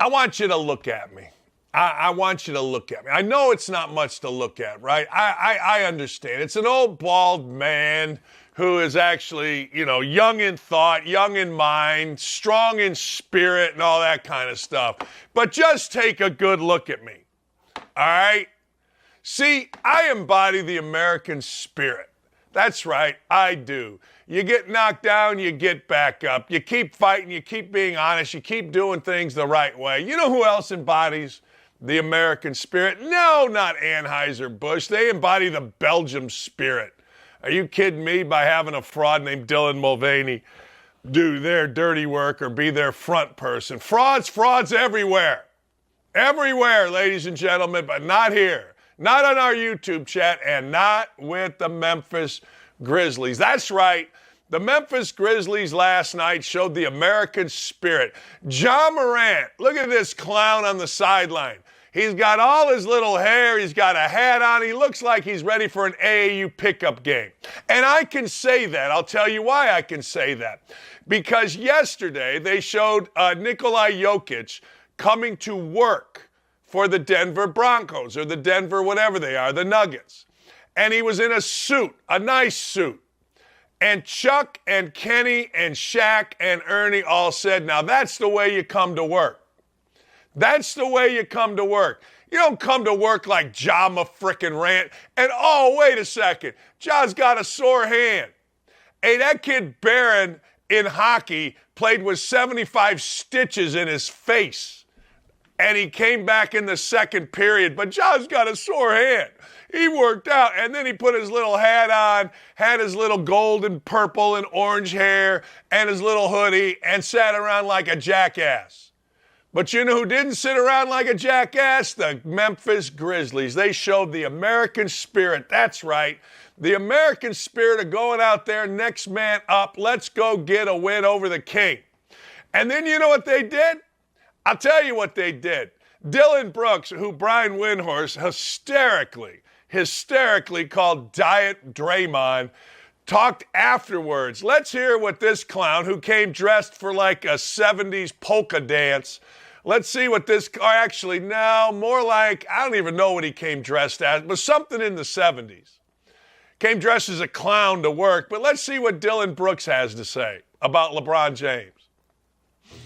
I want you to look at me. I want you to look at me. I know it's not much to look at, right? I understand. It's an old bald man who is actually, young in thought, young in mind, strong in spirit, and all that kind of stuff. But just take a good look at me, all right? See, I embody the American spirit. That's right, I do. You get knocked down, you get back up. You keep fighting, you keep being honest, you keep doing things the right way. You know who else embodies the American spirit? No, not Anheuser-Busch. They embody the Belgium spirit. Are you kidding me? By having a fraud named Dylan Mulvaney do their dirty work or be their front person. Frauds everywhere. Everywhere, ladies and gentlemen, but not here. Not on our YouTube chat and not with the Memphis Grizzlies. That's right. The Memphis Grizzlies last night showed the American spirit. Ja Morant, look at this clown on the sideline. He's got all his little hair. He's got a hat on. He looks like he's ready for an AAU pickup game. And I can say that. I'll tell you why I can say that. Because yesterday they showed Nikola Jokic coming to work for the Denver Broncos or the Denver whatever they are, the Nuggets. And he was in a suit, a nice suit. And Chuck and Kenny and Shaq and Ernie all said, now that's the way you come to work. That's the way you come to work. You don't come to work like Ja frickin' Rant. And oh, wait a second. Ja's got a sore hand. Hey, that kid Barron in hockey played with 75 stitches in his face. And he came back in the second period. But Ja's got a sore hand. He worked out, and then he put his little hat on, had his little gold and purple and orange hair, and his little hoodie, and sat around like a jackass. But you know who didn't sit around like a jackass? The Memphis Grizzlies. They showed the American spirit. That's right. The American spirit of going out there, next man up. Let's go get a win over the King. And then you know what they did? I'll tell you what they did. Dillon Brooks, who Brian Windhorst hysterically called Diet Draymond, talked afterwards. Let's hear what this clown, who came dressed for like a 70s polka dance, let's see what this, or actually, no, more like, I don't even know what he came dressed as, but something in the 70s. Came dressed as a clown to work, but let's see what Dillon Brooks has to say about LeBron James.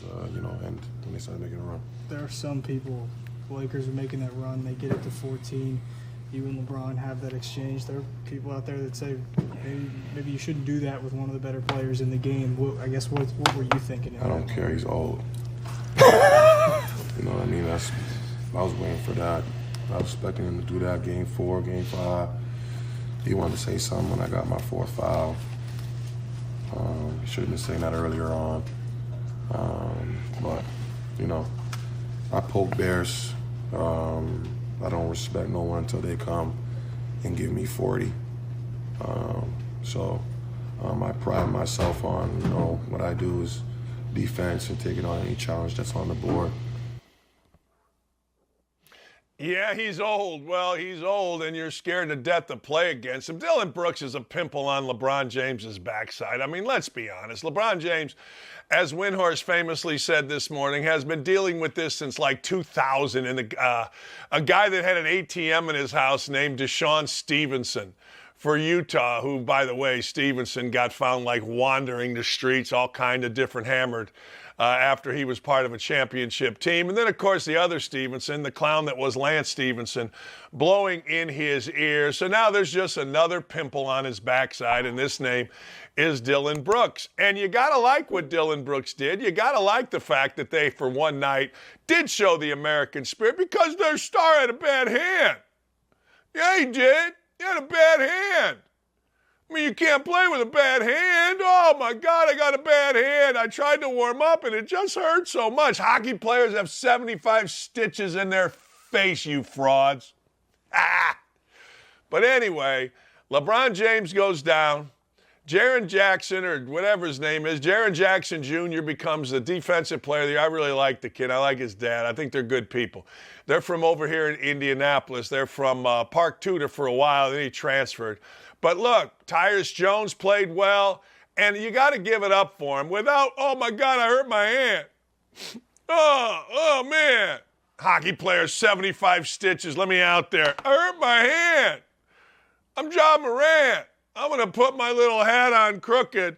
And when they started making a run. There are some people, the Lakers are making that run, they get it to 14. You and LeBron have that exchange. There are people out there that say maybe you shouldn't do that with one of the better players in the game. What were you thinking? I don't care. He's old. You know what I mean? I was waiting for that. I was expecting him to do that game 4, game 5. He wanted to say something when I got my 4th foul. He should have been saying that earlier on. But, I poke bears. I don't respect no one until they come and give me 40. I pride myself on, what I do is defense and taking on any challenge that's on the board. Yeah, he's old. Well, he's old, and you're scared to death to play against him. Dillon Brooks is a pimple on LeBron James's backside. I mean, let's be honest. LeBron James, as Windhorst famously said this morning, has been dealing with this since like 2000. And a guy that had an ATM in his house named Deshaun Stevenson for Utah, who, by the way, Stevenson got found like wandering the streets, all kind of different hammered, after he was part of a championship team. And then, of course, the other Stevenson, the clown that was Lance Stevenson, blowing in his ear. So now there's just another pimple on his backside, and this name is Dillon Brooks. And you got to like what Dillon Brooks did. You got to like the fact that they, for one night, did show the American spirit because their star had a bad hand. Yeah, he did. He had a bad hand. I mean, you can't play with a bad hand. Oh, my God, I got a bad hand. I tried to warm up, and it just hurt so much. Hockey players have 75 stitches in their face, you frauds. But anyway, LeBron James goes down. Jaren Jackson, or whatever his name is, Jaren Jackson Jr. becomes the defensive player of the year. I really like the kid. I like his dad. I think they're good people. They're from over here in Indianapolis. They're from Park Tudor for a while, then he transferred. But look, Tyus Jones played well, and you got to give it up for him without, oh, my God, I hurt my hand. Oh, man. Hockey player, 75 stitches. Let me out there. I hurt my hand. I'm John Morant. I'm going to put my little hat on crooked,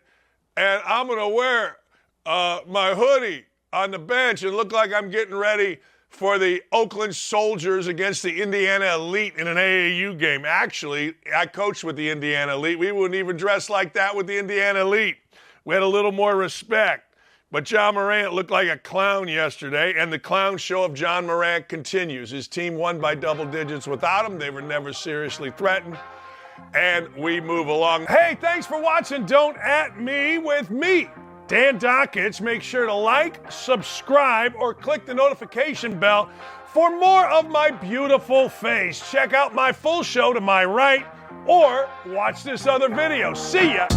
and I'm going to wear my hoodie on the bench and look like I'm getting ready for the Oakland Soldiers against the Indiana Elite in an AAU game. Actually, I coached with the Indiana Elite. We wouldn't even dress like that with the Indiana Elite. We had a little more respect. But John Morant looked like a clown yesterday, and the clown show of John Morant continues. His team won by double digits without him. They were never seriously threatened. And we move along. Hey, thanks for watching Don't At Me with me, Dan Dakich. Make sure to like, subscribe, or click the notification bell for more of my beautiful face. Check out my full show to my right, or watch this other video. See ya.